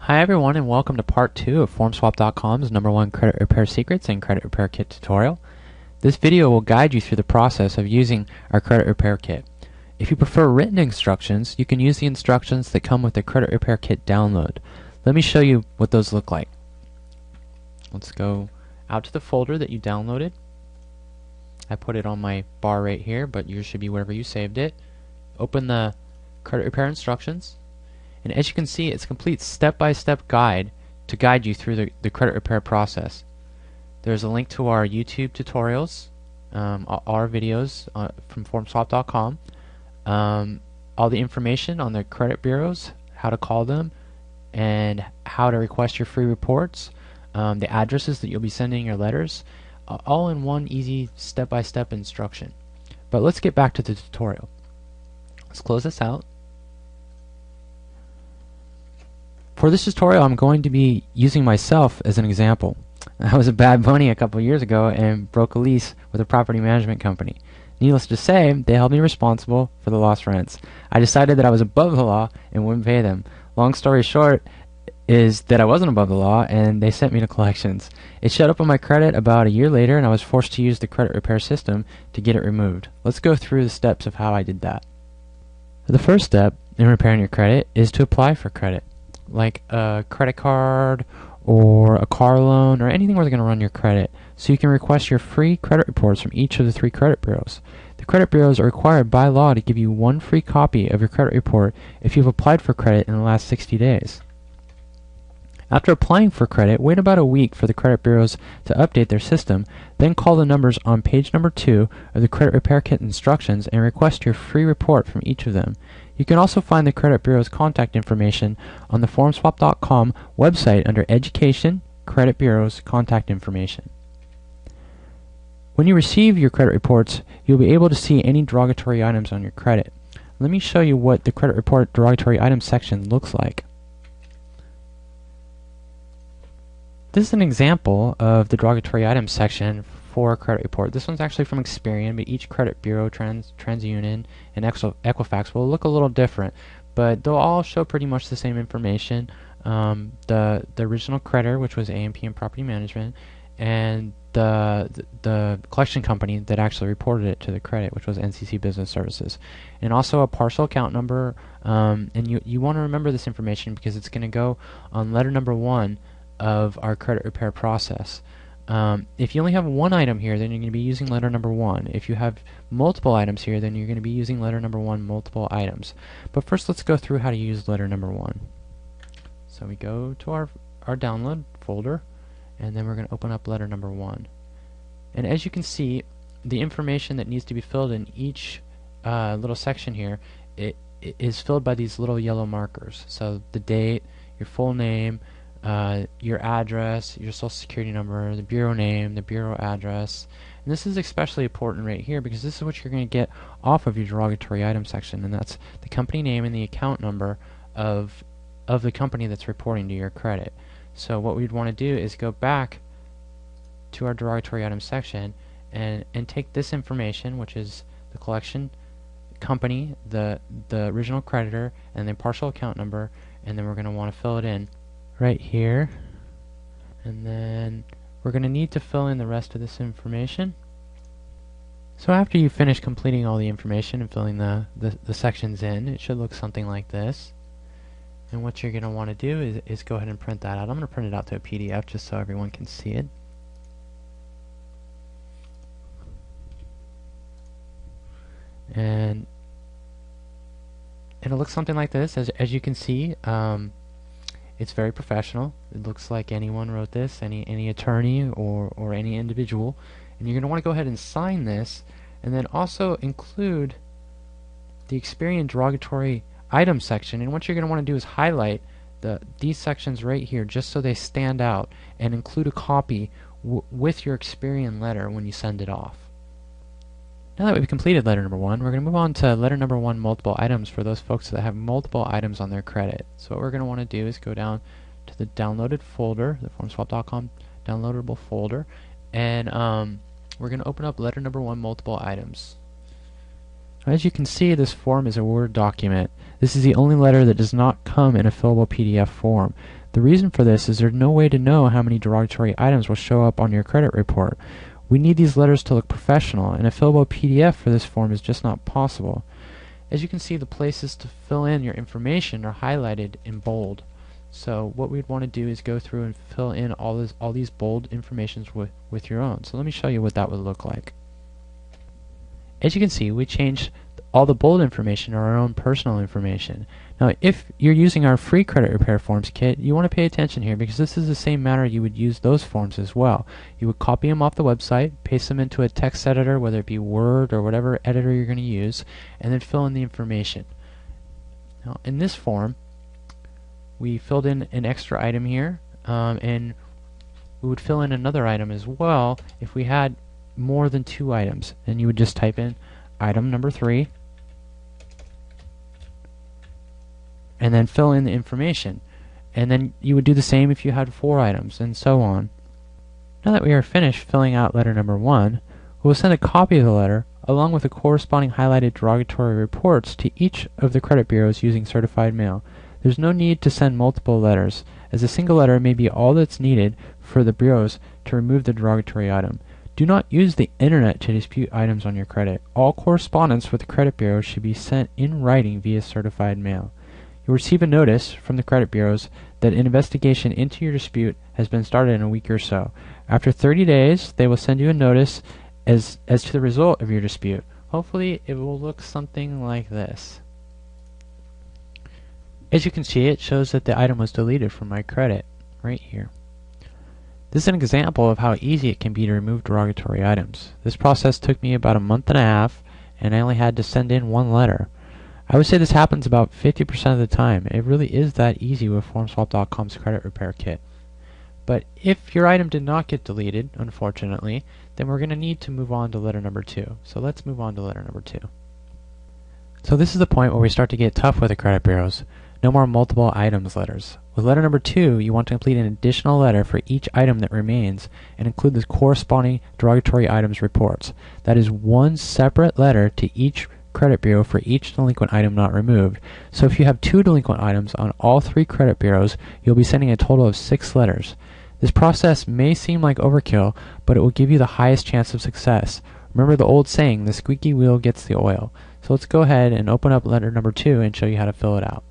Hi everyone, and welcome to part 2 of FormSwap.com's #1 credit repair secrets and credit repair kit tutorial. This video will guide you through the process of using our credit repair kit. If you prefer written instructions, you can use the instructions that come with the credit repair kit download. Let me show you what those look like. Let's go out to the folder that you downloaded. I put it on my bar right here, but yours should be wherever you saved it. Open the credit repair instructions. And as you can see, it's a complete step-by-step guide to guide you through the credit repair process. There's a link to our YouTube tutorials, our videos from FormSwap.com, all the information on the credit bureaus, how to call them, and how to request your free reports, the addresses that you'll be sending your letters, all in one easy step-by-step instruction. But let's get back to the tutorial. Let's close this out. For this tutorial, I'm going to be using myself as an example. I was a bad bunny a couple years ago and broke a lease with a property management company. Needless to say, they held me responsible for the lost rents. I decided that I was above the law and wouldn't pay them. Long story short is that I wasn't above the law and they sent me to collections. It showed up on my credit about a year later and I was forced to use the credit repair system to get it removed. Let's go through the steps of how I did that. The first step in repairing your credit is to apply for credit, like a credit card or a car loan or anything where they're going to run your credit, so you can request your free credit reports from each of the 3 credit bureaus. The credit bureaus are required by law to give you 1 free copy of your credit report if you've applied for credit in the last 60 days. After applying for credit, wait about a week for the credit bureaus to update their system, then call the numbers on page number 2 of the credit repair kit instructions and request your free report from each of them. You can also find the credit bureau's contact information on the FormSwap.com website under Education, Credit Bureau's Contact Information. When you receive your credit reports, you'll be able to see any derogatory items on your credit. Let me show you what the credit report derogatory items section looks like. This is an example of the derogatory items section for a credit report. This one's actually from Experian, but each credit bureau, TransUnion, and Equifax will look a little different, but they'll all show pretty much the same information. The original creditor, which was A&P and Property Management, and the collection company that actually reported it to the credit, which was NCC Business Services, and also a partial account number. And you want to remember this information because it's going to go on letter number 1 of our credit repair process. If you only have 1 item here, then you're going to be using letter number 1. If you have multiple items here, then you're going to be using letter number 1 multiple items. But first, let's go through how to use letter number 1. So we go to our download folder, and then we're going to open up letter number 1. And as you can see, the information that needs to be filled in each little section here, it is filled by these little yellow markers. So the date, your full name, your address, your social security number, the bureau name, the bureau address. And this is especially important right here because this is what you're going to get off of your derogatory item section, and that's the company name and the account number of the company that's reporting to your credit. So what we'd want to do is go back to our derogatory item section and take this information, which is the collection company, the original creditor, and the partial account number, and then we're going to want to fill it in right here, and then we're going to need to fill in the rest of this information. So after you finish completing all the information and filling the sections in, it should look something like this. And what you're going to want to do is go ahead and print that out. I'm going to print it out to a PDF just so everyone can see it. And it'll look something like this. As you can see, it's very professional. It looks like anyone wrote this, any attorney or any individual. And you're going to want to go ahead and sign this, and then also include the Experian derogatory item section. And what you're going to want to do is highlight these sections right here just so they stand out, and include a copy with your Experian letter when you send it off. Now that we've completed letter number 1, we're going to move on to letter number 1 multiple items for those folks that have multiple items on their credit. So what we're going to want to do is go down to the downloaded folder, the FormSwap.com downloadable folder, and we're going to open up letter number 1 multiple items. As you can see, this form is a Word document. This is the only letter that does not come in a fillable PDF form. The reason for this is there's no way to know how many derogatory items will show up on your credit report. We need these letters to look professional, and a fillable PDF for this form is just not possible. As you can see, the places to fill in your information are highlighted in bold. So what we'd want to do is go through and fill in all these bold informations with your own. So let me show you what that would look like. As you can see, we changed all the bold information to our own personal information. Now, if you're using our free credit repair forms kit, you want to pay attention here because this is the same manner you would use those forms as well. You would copy them off the website, paste them into a text editor, whether it be Word or whatever editor you're going to use, and then fill in the information. Now, in this form, we filled in an extra item here, and we would fill in another item as well if we had more than 2 items. And you would just type in item number 3 and then fill in the information. And then you would do the same if you had 4 items, and so on. Now that we are finished filling out letter number 1, we will send a copy of the letter along with the corresponding highlighted derogatory reports to each of the credit bureaus using certified mail. There's no need to send multiple letters, as a single letter may be all that's needed for the bureaus to remove the derogatory item. Do not use the internet to dispute items on your credit. All correspondence with the credit bureau should be sent in writing via certified mail. You'll receive a notice from the credit bureaus that an investigation into your dispute has been started in a week or so. After 30 days, they will send you a notice as to the result of your dispute. Hopefully, it will look something like this. As you can see, it shows that the item was deleted from my credit, right here. This is an example of how easy it can be to remove derogatory items. This process took me about a month and a half, and I only had to send in 1 letter. I would say this happens about 50% of the time. It really is that easy with FormSwap.com's credit repair kit. But if your item did not get deleted, unfortunately, then we're going to need to move on to letter number 2. So let's move on to letter number 2. So this is the point where we start to get tough with the credit bureaus. No more multiple items letters. With letter number 2, you want to complete an additional letter for each item that remains and include the corresponding derogatory items reports. That is 1 separate letter to each credit bureau for each delinquent item not removed. So if you have 2 delinquent items on all 3 credit bureaus, you'll be sending a total of 6 letters. This process may seem like overkill, but it will give you the highest chance of success. Remember the old saying, the squeaky wheel gets the oil. So let's go ahead and open up letter number 2 and show you how to fill it out.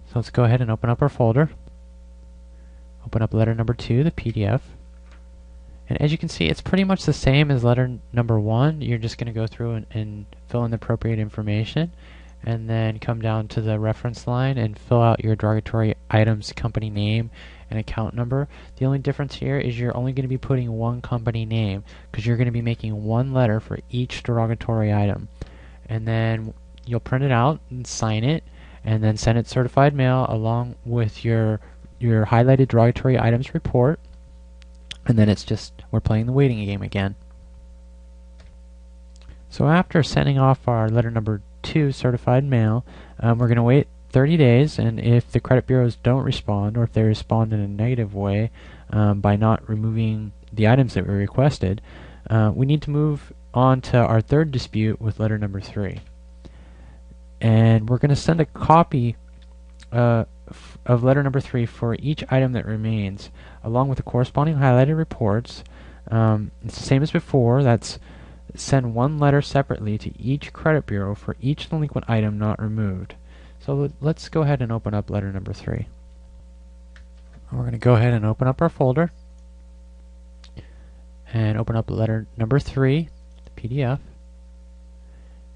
So let's go ahead and open up our folder. Open up letter number 2, the PDF. And as you can see, it's pretty much the same as letter number 1. You're just going to go through and fill in the appropriate information, and then come down to the reference line and fill out your derogatory items company name and account number. The only difference here is you're only going to be putting 1 company name because you're going to be making 1 letter for each derogatory item. And then you'll print it out and sign it, and then send it certified mail along with your highlighted derogatory items report. And then it's just, we're playing the waiting game again. So after sending off our letter number 2 certified mail, we're going to wait 30 days, and if the credit bureaus don't respond, or if they respond in a negative way by not removing the items that we requested, we need to move on to our 3rd dispute with letter number 3. And we're going to send a copy of letter number 3 for each item that remains, along with the corresponding highlighted reports. It's the same as before. That's send 1 letter separately to each credit bureau for each delinquent item not removed. So let's go ahead and open up letter number 3. We're going to go ahead and open up our folder and open up letter number 3, the PDF.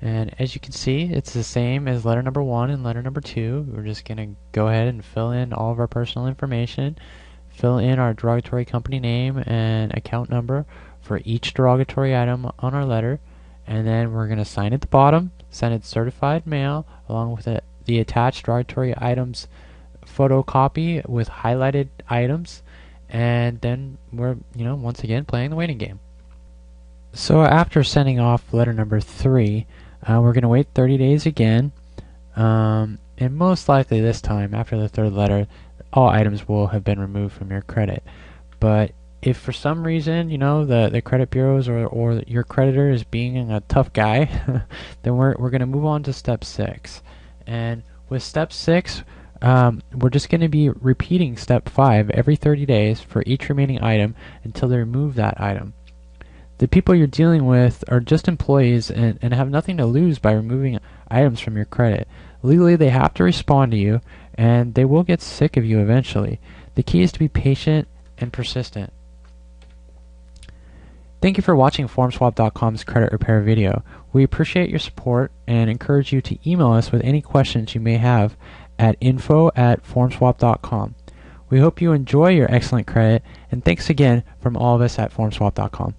And as you can see, it's the same as letter number 1 and letter number 2. We're just going to go ahead and fill in all of our personal information, fill in our derogatory company name and account number for each derogatory item on our letter, and then we're going to sign at the bottom, send it certified mail along with the attached derogatory items photocopy with highlighted items, and then we're, once again playing the waiting game. So after sending off letter number 3, we're going to wait 30 days again, and most likely this time, after the 3rd letter, all items will have been removed from your credit. But if for some reason, the credit bureaus or your creditor is being a tough guy, then we're going to move on to step 6. And with step 6, we're just going to be repeating step 5 every 30 days for each remaining item until they remove that item. The people you're dealing with are just employees and have nothing to lose by removing items from your credit. Legally, they have to respond to you, and they will get sick of you eventually. The key is to be patient and persistent. Thank you for watching FormSwap.com's credit repair video. We appreciate your support and encourage you to email us with any questions you may have at info@formswap.com. We hope you enjoy your excellent credit, and thanks again from all of us at FormSwap.com.